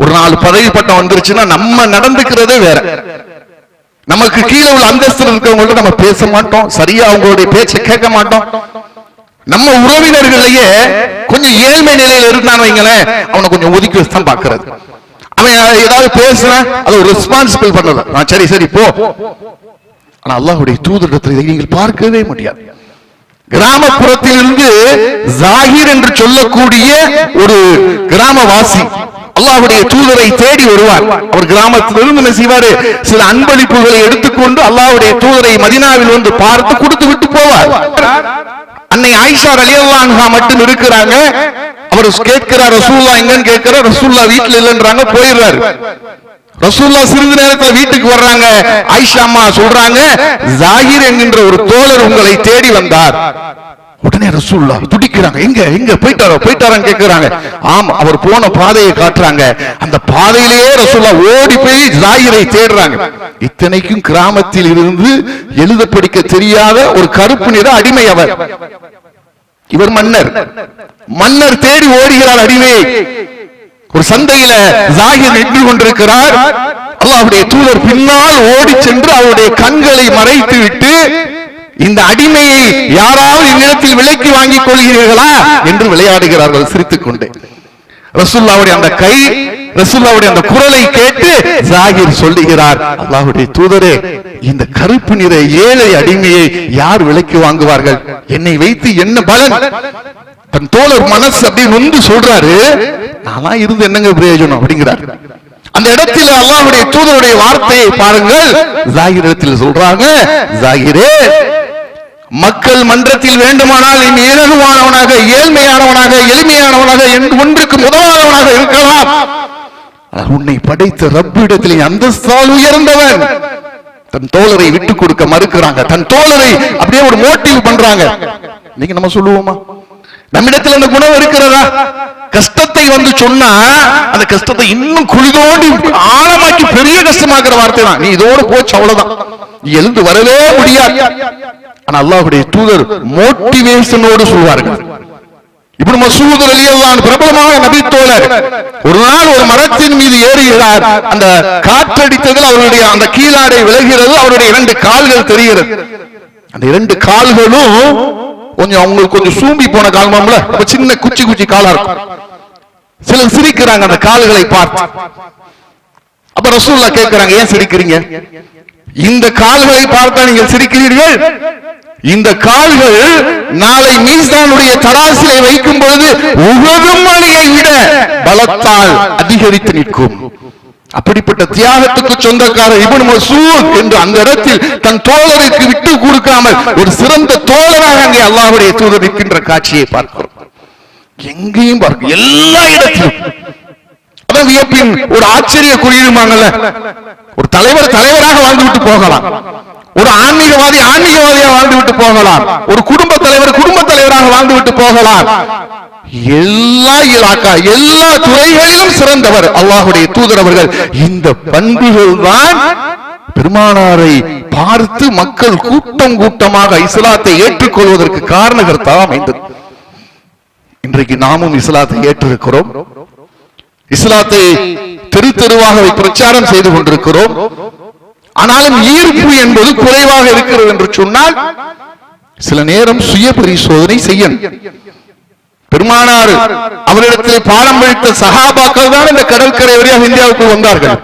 ஒரு நாலு பதவி பட்டம் வந்துருச்சுன்னா நம்ம நடந்துக்கிறதே வேற. நமக்கு கீழே உள்ள அந்தஸ்து இருக்கிறவங்கள்ட்ட நம்ம பேச மாட்டோம், சரியா அவங்களுடைய பேச்சை கேட்க மாட்டோம். நம்ம உறவினர்களையே கொஞ்சம் ஏழ்மை நிலையில இருந்தான்னு வைங்களேன், அவனை கொஞ்சம் ஒதுக்கி வச்சுதான் பாக்குறது. அவன் ஏதாவது பேசுனா அதை ரெஸ்பான்சிபிள் பண்ணல, சரி சரி போ. ஆனா அல்லாஹ்வுடைய தூதரிடத்தில் இதை நீங்கள் பார்க்கவே முடியாது. கிராமப்புறத்தில் இருந்து ஜாகிர் என்று சொல்லக்கூடிய ஒரு கிராமவாசி, அல்லாஹ்வுடைய தூதரை தேடி வருவார். அவர் கிராமத்திலிருந்து என்ன செய்வாரு, சில அன்பளிப்புகளை எடுத்துக்கொண்டு அல்லாஹ்வுடைய தூதரை மதீனாவில் வந்து பார்த்து கொடுத்து விட்டு போவார். அன்னை ஆயிஷா ரலியல்லாஹு அன்ஹா மட்டும் இருக்கிறாங்க. அவர் கேட்கிறார், ரசூலுல்லாஹ் எங்கன்னு கேட்கிறார். ரசூலுல்லாஹ் வீட்டுல இல்லைன்றாங்க, போயிடுறாரு. ரசூலுல்லாஹ் சிறிது நேரத்தில் வீட்டுக்கு வர்றாங்க. ஆயிஷா அம்மா சொல்றாங்க, ஜாகிர் என்கின்ற ஒரு தோழர் உங்களை தேடி வந்தார். உடனே ரசூலுல்லாஹ் துடிக்கிறாங்க, எங்க போயிட்டாரான்னு கேட்கிறாங்க. ஆமா, அவர் போன பாதையை காட்டுறாங்க. அந்த பாதையிலேயே ரசூலுல்லாஹ் ஓடி போய் ஜாகிரை தேடுறாங்க. இத்தனைக்கும் கிராமத்தில் இருந்து எழுத படிக்க தெரியாத ஒரு கருப்பு நிற அடிமை அவர். இவர் மன்னர் தேடி ஓடுகிறார் அடிமை. ஒரு சந்தையில ஜாகிர் நின்று கொண்டிருக்கிறார். அல்லாஹ்வுடைய தூதர் பின்னால் ஓடி சென்று அவருடைய கண்களை மறைத்து விட்டு, இந்த அடிமையை யாராவது இந்நிலத்தில் விலைக்கு வாங்கிக் கொள்கிறீர்களா என்று விளையாடுகிறார்கள் சிரித்துக் கொண்டு. ரசூலுல்லாஹ்வுடைய அந்த கை, ரசூலுல்லாஹ்வுடைய அந்த குரலை கேட்டு ஜாகிர் சொல்லுகிறார், அல்லாஹ்வுடைய தூதரே, இந்த கருப்பு நிற ஏழை அடிமையை யார் விலைக்கு வாங்குவார்கள்? என்னை வைத்து என்ன பலன்? தன் தோழர் மனசு அப்படி நொந்து சொல்றாரு, நானா இருந்து என்னங்க பிரயோஜனம் அப்படிங்கிறார். அந்த இடத்தில் அல்லாஹ்வுடைய தூதருடைய வார்த்தையை பாருங்கள். ஜாகிர் இடத்தில் சொல்றாங்க, ஜாகிரே, மக்கள் மன்றத்தில் வேண்டுமானால் நீ இலகுவானவனாக, ஏழ்மையானவனாக, எளிமையானவனாக, ஒன்றுக்கு முதலானவனாக இருக்கலாம். உன்னை படைத்த ரப்பிடத்தில் அந்தஸ்தால் உயர்ந்தவன். தன் தோழரை விட்டுக் கொடுக்க மறுக்கிறாங்க. தன் தோழரை அப்படியே ஒரு மோட்டிவ் பண்றாங்க. நீங்க நம்ம சொல்லுவோமா? நம்மிடத்தில் அந்த குணம் இருக்கிறதா? கஷ்டத்தை வந்து சொன்னா அந்த கஷ்டத்தை இன்னும் குளிதோண்டி ஆழமாக்கி பெரிய கஷ்டமாக்குற வார்த்தை தான். நீ இதோட போச்சு, அவ்வளவுதான், நீ எழுந்து வரவே முடியாது. ஆனா அல்லாஹ்வுடைய தூதர் மோட்டிவேஷனோடு சொல்வார்கள். இப்னு மஸ்ஊத் ரலியல்லாஹு அன்ஹு பிரபலமான நபி தோழர். ஒரு நாள் ஒரு மரத்தின் மீது ஏறுகிறார். அந்த காற்றடித்ததில் அவருடைய அந்த கீழாடை விலகிறது. அவருடைய 2 கால்கள் தெரிகிறது. அந்த 2 கால்களும் கொஞ்சம் அவங்களுக்கு கொஞ்சம் சூம்பி போன கால்மாம்ல, அப்ப சின்ன குச்சி காலா இருக்கும். சிலர் சிரிக்கிறாங்க அந்த கால்களை பார்த்து. அப்ப ரசூலுல்லாஹ் கேட்கிறாங்க, ஏன் சிரிக்கிறீங்க? இந்த கால்களை பார்த்தா நீங்கள் சிரிக்கிறீர்கள்? இந்த கால்கள் நாளை மீசானுடைய தராசிலை வைக்கும் பொழுது உஹது மலையை விட பலத்தால் அதிகரித்து நிற்கும். அப்படிப்பட்ட தியாகத்துக்கு சொந்தக்காரர் இப்னு மஸ்ஊத் என்று அந்த இடத்தில் தன் தோழருக்கு விட்டு கொடுக்காமல் ஒரு சிறந்த தோழராக அங்கே அல்லாஹ்வுடைய தூதர் நிற்கின்ற காட்சியை பார்க்கிறோம். எங்கேயும் பார்க்க, எல்லா இடத்திலும். அதான் வியப்பின் ஒரு ஆச்சரிய குறியீடுமாங்கல்ல. ஒரு தலைவர் தலைவராக வாழ்ந்துவிட்டு போகலாம், ஒரு ஆன்மீகவாதி ஆன்மீகவாதியாக வாழ்ந்துவிட்டு போகலாம், ஒரு குடும்ப தலைவர் குடும்ப தலைவராக வாழ்ந்துவிட்டு போகலாம். எல்லா இலாக்கா, எல்லா துறைகளிலும் சிறந்தவர் அல்லாஹ்வுடைய தூதர் அவர்கள். இந்த பண்புகள் தான் பெருமானாரை பார்த்து மக்கள் கூட்டம் கூட்டமாக இஸ்லாத்தை ஏற்றுக்கொள்வதற்கு காரணகர்த்தாக அமைந்தது. இன்றைக்கு நாமும் இஸ்லாத்தை ஏற்றிருக்கிறோம். இஸ்லாத்தை தெரு தெருவாக பிரச்சாரம் செய்து கொண்டிருக்கிறோம். ஆனாலும் ஈர்ப்பு என்பது குறைவாக இருக்கிறது என்று சொன்னால் சில நேரம் சுய பரிசோதனை செய்யணும். பெருமானார் அவரிடத்தில் பாடம் படித்த சஹாபாக்கள் தான் இந்த கடற்கரை வழியாக இந்தியாவுக்கு வந்தார்கள்.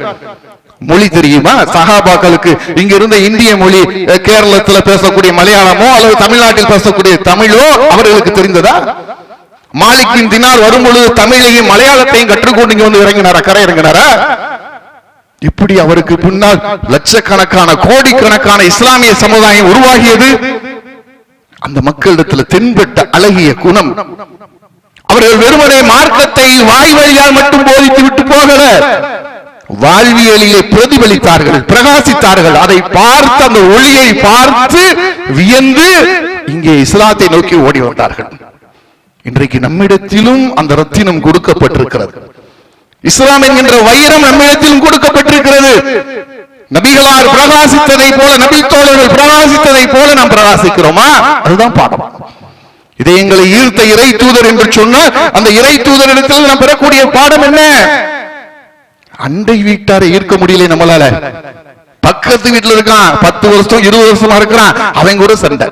மொழி தெரியுமா சஹாபாக்களுக்கு? இங்க இருந்த இந்திய மொழி, கேரளத்தில் பேசக்கூடிய மலையாளமோ அல்லது தமிழ்நாட்டில் பேசக்கூடிய தமிழோ அவர்களுக்கு தெரிந்ததா? மாலிக்கின் தினார் வரும்பொழுது தமிழையும் மலையாளத்தையும் கற்றுக்கொண்டு இங்க வந்து இறங்கினாரா, கரை இறங்கினாரா? இப்படி அவருக்கு பின்னால் லட்சக்கணக்கான கோடிக்கணக்கான இஸ்லாமிய சமுதாயம் உருவாகியது. அந்த மக்களிடத்தில் தென்பட்ட அழகிய குணம். அவர்கள் வெறுமனே மார்க்கத்தை வாய் வழியால் மட்டும் போதித்து விட்டு போகல, வாழ்வியலிலே பிரதிபலித்தார்கள், பிரகாசித்தார்கள். அதை பார்த்து அந்த ஒளியை பார்த்து வியந்து இங்கே இஸ்லாத்தை நோக்கி ஓடி வந்தார்கள். இன்றைக்கு நம்மிடத்திலும் அந்த ரத்தினம் கொடுக்கப்பட்டிருக்கிறது. இஸ்லாம் என்கின்ற வைரம் நம்மிடத்திலும் கொடுக்கப்பட்டிருக்கிறது. நபிகளார் பிரகாசித்ததை போல, நபி தோழர்கள் பிரகாசித்ததை போல நாம் பிரகாசிக்கிறோமா? அதுதான் பாடம். இதை எங்களை ஈர்த்த இறை தூதர் என்று சொன்னால் அந்த இறை தூதரிடத்தில் நாம் பெறக்கூடிய பாடம் என்ன? அண்டை வீட்டாரை ஈர்க்க முடியல நம்மளால. பக்கத்து வீட்டுல இருக்கான், 10 வருஷம் 20 வருஷமா இருக்கிறான், அவங்க கூட சண்டை.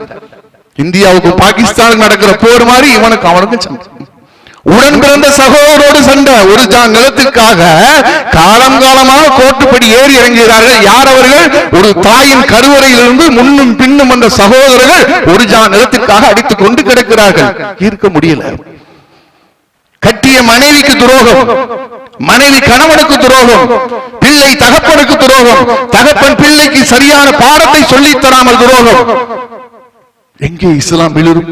இந்தியாவுக்கும் பாகிஸ்தானுக்கு நடக்கிற போர் மாதிரி இவனுக்கு அவனுக்கும் சண்டை. உடன் பிறந்த சகோதரோடு சண்டை. ஒரு ஜான் நிலத்துக்காக காலம் காலமாக கோட்டுப்படி ஏறி இறங்குகிறார்கள். யார் அவர்கள்? ஒரு தாயின் கருவறையிலிருந்து முன்னும் பின்னும் வந்த சகோதரர்கள் ஒரு ஜான் நிலத்துக்காக அடித்துக் கொண்டு கிடக்கிறார்கள். ஈர்க்க முடியல. கட்டிய மனைவிக்கு துரோகம், மனைவி கணவனுக்கு துரோகம், பிள்ளை தகப்பனுக்கு துரோகம், தகப்பன் பிள்ளைக்கு சரியான பாடத்தை சொல்லித் தராமல் துரோகம். எங்கே இஸ்லாம் மிளிரும்?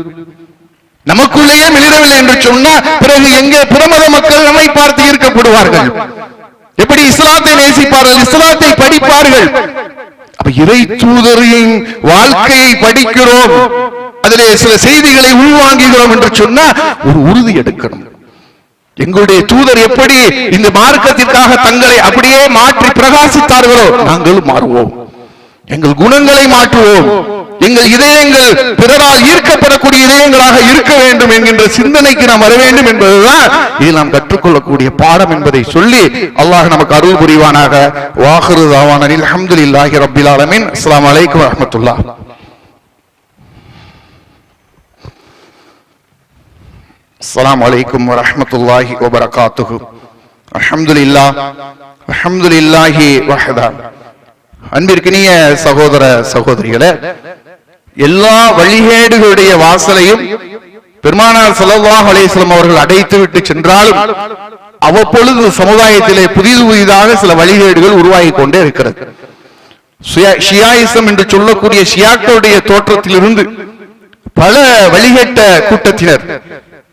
நமக்குள்ளேயே மிளிரவில்லை என்று சொன்னா பிறகு எங்கே பிரமத மக்கள் நம்மை பார்த்து ஈர்க்கப்படுவார்கள்? எப்படி இஸ்லாத்தை நேசிப்பார்கள், இஸ்லாத்தை படிப்பார்கள்? அப்ப இறை தூதரின் வாழ்க்கையை படிக்கிறோம், அதிலே சில செய்திகளை உள்வாங்குகிறோம் என்று சொன்னா ஒரு உறுதி எடுக்கணும். எங்களுடைய தூதர் எப்படி இந்த மார்க்கத்திற்காக தங்களை அப்படியே மாற்றி பிரகாசித்தார்களோ நாங்களும் மாறுவோம். எங்கள் குணங்களை மாற்றுவோம். எங்கள் இதயங்கள் பிறரால் ஈர்க்கப்படக்கூடிய இதயங்களாக இருக்க வேண்டும் என்கின்ற சிந்தனைக்கு நாம் வர வேண்டும் என்பதுதான் இதில் நாம் கற்றுக்கொள்ளக்கூடிய பாடம் என்பதை சொல்லி அல்லாஹ் நமக்கு அருள் புரிவானாக. வாஹிரு தாவானா அல்ஹம்துலில்லாஹி ரப்பில் ஆலமீன். அஸ்ஸலாமு அலைக்கும் வரஹ்மத்துல்லாஹ். அஸ்ஸலாமு அலைக்கும் வரஹ்மத்துல்லாஹி வபரகாத்துஹு. அல்ஹம்துலில்லாஹ் அல்ஹம்துலில்லாஹி வஹ்தா. அன்பிற்கினிய சகோதர சகோதரிகளே, எல்லா வழிகேடுகளுடைய வாசலையும் பெருமானார் ஸல்லல்லாஹு அலைஹி வஸல்லம் அவர்கள் அடைத்து விட்டு சென்றாலும் அவ்வப்பொழுது சமுதாயத்திலே புதிதாக சில வழிகேடுகள் உருவாகி கொண்டே இருக்கிறது. ஷியாயிசம் என்று சொல்லக்கூடிய ஷியாக்களுடைய தோற்றத்திலிருந்து பல வழிகேட்ட கூட்டத்தினர்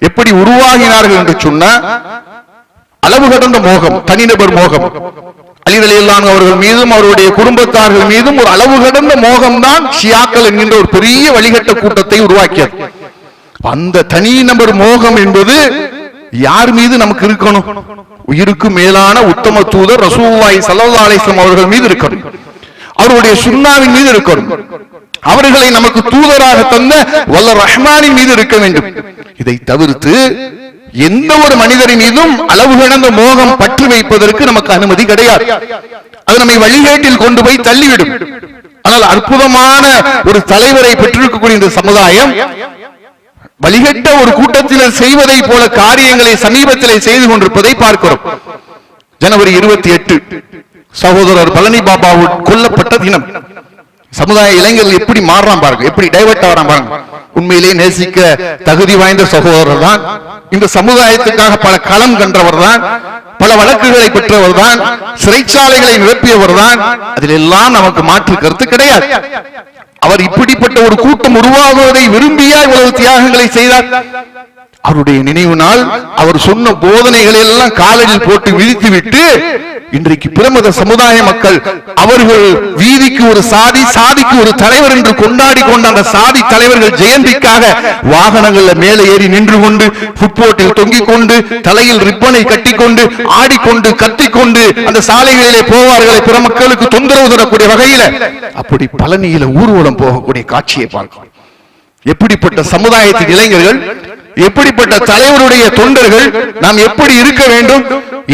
எப்படி உருவாகினார்கள் என்று சொன்னா, அளவு கடந்த மோகம், தனிநபர் மோகம். அலி ரலியல்லாஹு அவர்கள் மீதும் அவருடைய குடும்பத்தார்கள் மீதும் ஒரு அளவு கடந்த மோகம் தான் ஷியாக்கள் என்கின்ற ஒரு பெரிய வழிகட்ட கூட்டத்தை உருவாக்கியது. அந்த தனிநபர் மோகம் என்பது யார் மீது நமக்கு இருக்கணும்? உயிருக்கு மேலான உத்தம தூதர் ரசூலுல்லாஹி ஸல்லல்லாஹு அலைஹி வஸல்லம் அவர்கள் மீது இருக்கணும். அவருடைய சுன்னாவின் மீது இருக்கணும். அவர்களை நமக்கு தூதராக தந்த வல்ல ரஹ்மானின் மீது இருக்க வேண்டும். இதை தவிர்த்து எந்த ஒரு மனிதரின் மீதும் அளவு கடந்த மோகம் பற்றி வைப்பதற்கு நமக்கு அனுமதி கிடையாது. அது நம்மை வழிகேட்டில் கொண்டு போய் தள்ளிவிடும். ஆனால் அற்புதமான ஒரு தலைவரை பெற்றிருக்கக்கூடிய இந்த சமுதாயம் வழிகட்ட ஒரு கூட்டத்தினர் செய்வதை போல காரியங்களை சமீபத்திலே செய்து கொண்டிருப்பதை பார்க்கிறோம். ஜனவரி 28 சகோதரர் பழனி பாபா கொல்லப்பட்ட தினம். சமுதாய இளைஞர்கள் எப்படி மாறுறான் பாருங்க, எப்படி டைவர்ட் ஆகிறான் பாருங்க. உண்மையிலேயே நேசிக்க தகுதி வாய்ந்த சகோதரர் தான். இந்த சமுதாயத்துக்காக பல களம் கன்றவர் தான், பல வழக்குகளை பெற்றவர் தான், சிறைச்சாலைகளை நிரப்பியவர் தான். அதில் எல்லாம் நமக்கு மாற்று கருத்து கிடையாது. அவர் இப்படிப்பட்ட ஒரு கூட்டம் உருவாகுவதை விரும்பியா இவ்வளவு தியாகங்களை செய்தார்? அவருடைய நினைவு நாள், அவர் சொன்ன போதனைகளை எல்லாம் காலையில் போட்டு விழித்து விட்டு இன்றைக்கு பிரமத சமுதாய மக்கள் அவர்கள் வீதிக்கு ஒரு சாதி, சாதிக்கு ஒரு தலைவர் என்று கொண்டாடி கொண்ட அந்த சாதி தலைவர்கள் ஜெயந்திக்காக வாகனங்கள்ல மேலே ஏறி நின்று கொண்டு, ஃபுட்போர்ட்டில் தொங்கிக் கொண்டு, தலையில் ரிப்பனை கட்டிக்கொண்டு, ஆடிக்கொண்டு, கத்திக்கொண்டு அந்த சாலைகளிலே போவார்களை பிற மக்களுக்கு தொந்தரவு தரக்கூடிய வகையில அப்படி பழனியில ஊர்வலம் போகக்கூடிய காட்சியை பார்க்கிறோம். எப்படிப்பட்ட சமுதாயத்தின் இளைஞர்கள், எப்படிப்பட்ட தலைவருடைய தொண்டர்கள் நாம் எப்படி இருக்க வேண்டும்?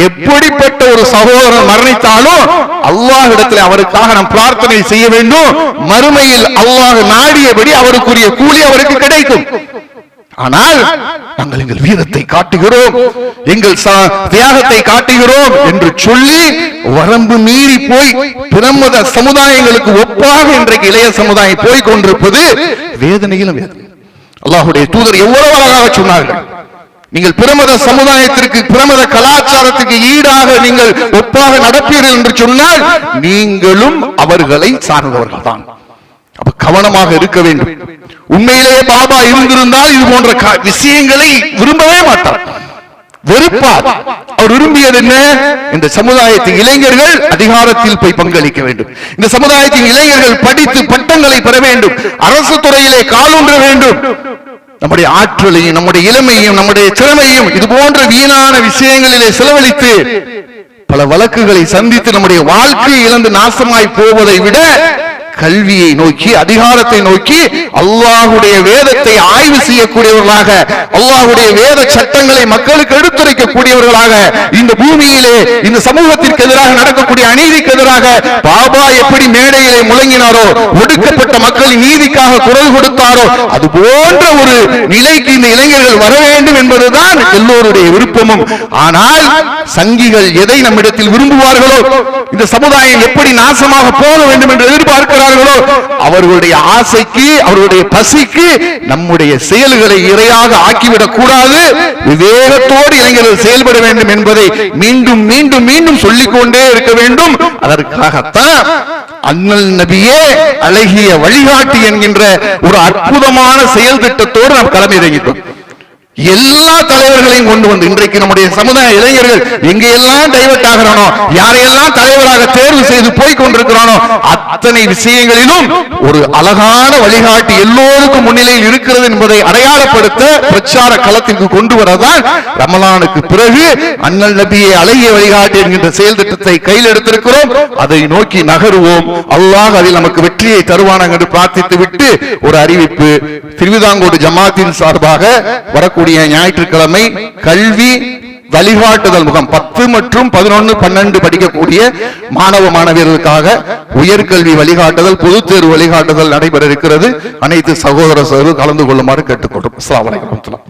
எப்படிப்பட்ட ஒரு சகோதரன் மரணித்தாலும் அல்லாஹ் இடத்தில் அவருக்காக நாம் பிரார்த்தனை செய்ய வேண்டும். மறுமையில் அல்லாஹ் நாடியபடி அவருக்குரிய கூலி அவருக்கு கிடைக்கும். ஆனால் நாங்கள் எங்கள் வீரத்தை காட்டுகிறோம், எங்கள் தியாகத்தை காட்டுகிறோம் என்று சொல்லி வரம்பு மீறி போய் பிரமத சமுதாயங்களுக்கு ஒப்பாக இன்றைக்கு இளைய சமுதாயம் போய் கொண்டிருப்பது வேதனையிலும் வேதனை. அல்லாஹ்வுடைய தூதர் எவ்வளவு அழகாக சொன்னார்கள், நீங்கள் பிரமத சமுதாயத்திற்கு, பிரமத கலாச்சாரத்துக்கு ஈடாக நீங்கள் ஒப்பாக நடப்பீர்கள் என்று சொன்னால் நீங்களும் அவர்களை சார்ந்தவர்கள் தான். அப்ப கவனமாக இருக்க வேண்டும். உண்மையிலேயே பாபா இருந்திருந்தால் இது போன்ற விஷயங்களை விரும்பவே மாட்டார், வெறுப்பார். அவர் விரும்பியது என்ன? இந்த சமுதாயத்தின் இளைஞர்கள் அதிகாரத்தில் போய் பங்களிக்க வேண்டும், இந்த சமுதாயத்தின் இளைஞர்கள் படித்து பட்டங்களை பெற வேண்டும், அரசு துறையிலே காலூன்ற வேண்டும். நம்முடைய ஆற்றலையும், நம்முடைய இளமையும், நம்முடைய திறமையும் இது போன்ற வீணான விஷயங்களிலே செலவழித்து பல வழக்குகளை சந்தித்து நம்முடைய வாழ்க்கையை இழந்து நாசமாய் போவதை விட கல்வியை நோக்கி, அதிகாரத்தை நோக்கி அல்லாஹ்வுடைய வேதத்தை ஆய்வு செய்யக்கூடியவர்களாக, அல்லாஹ்வுடைய வேத சட்டங்களை மக்களுக்கு எடுத்துரைக்கக்கூடியவர்களாக, இந்த பூமியிலே இந்த சமூகத்திற்கு எதிராக நடக்கக்கூடிய அநீதிக்கு எதிராக பாபா எப்படி மேடையிலே முழங்கினாரோ, ஒடுக்கப்பட்ட மக்களின் நீதிக்காக குரல் கொடுத்தாரோ, அது போன்ற ஒரு நிலைக்கு இந்த இளைஞர்கள் வர வேண்டும் என்பதுதான் எல்லோருடைய விருப்பமும். ஆனால் சங்கிகள் எதை நம்மிடத்தில் விரும்புவார்களோ, இந்த சமுதாயம் எப்படி நாசமாக போக வேண்டும் என்று எதிர்பார்க்கிறார் இருக்கிறார்களோ அவர்களுடைய ஆசைக்கு, அவர்களுடைய பசிக்கு நம்முடைய செயல்களை இரையாக ஆக்கிவிடக் கூடாது. விவேகத்தோடு இளைஞர்கள் செயல்பட வேண்டும் என்பதை மீண்டும் மீண்டும் மீண்டும் சொல்லிக்கொண்டே இருக்க வேண்டும். அதற்காகத்தான் அண்ணல் நபியே அழகிய வழிகாட்டி என்கின்ற ஒரு அற்புதமான செயல் திட்டத்தோடு நாம் களமிறங்கிட்டோம். எல்லா தலைவர்களையும் கொண்டு வந்து இன்றைக்கு நம்முடைய சமுதாய இளைஞர்கள் எங்கெல்லாம் டைவர்ட் ஆகிறானோ, யாரையெல்லாம் தலைவராக தேர்வு செய்து போய் கொண்டிருக்கிறானோ அத்தனை விஷயங்களிலும் ஒரு அழகான வழிகாட்டி எல்லோருக்கும் முன்னிலையில் இருக்கிறது என்பதை அடையாளப்படுத்த பிரச்சார களத்திற்கு கொண்டு வரதான் ரமலானுக்கு பிறகு அண்ணல் நபியை அழகிய வழிகாட்டி என்கின்ற செயல் திட்டத்தை கையில் எடுத்திருக்கிறோம். அதை நோக்கி நகருவோம். அல்லாஹ் அதில் நமக்கு வெற்றியை தருவானாக என்று பிரார்த்தித்து விட்டு ஒரு அறிவிப்பு. திருவிதாங்கோடு ஜமாத்தின் சார்பாக வரக்கூடிய ஞாயிற்றுக்கிழமை கல்வி வழிகாட்டுதல் முகாம் 10 மற்றும் 11, 12 படிக்கக்கூடிய மாணவ மாணவியர்களுக்காக உயர்கல்வி வழிகாட்டுதல், பொதுத் தேர்வு வழிகாட்டுதல் நடைபெற இருக்கிறது. அனைத்து சகோதர சகோதரர்கள் கலந்து கொள்ளுமாறு கேட்டுக்கொள்கிறோம். அஸ்ஸலாமு அலைக்கும்.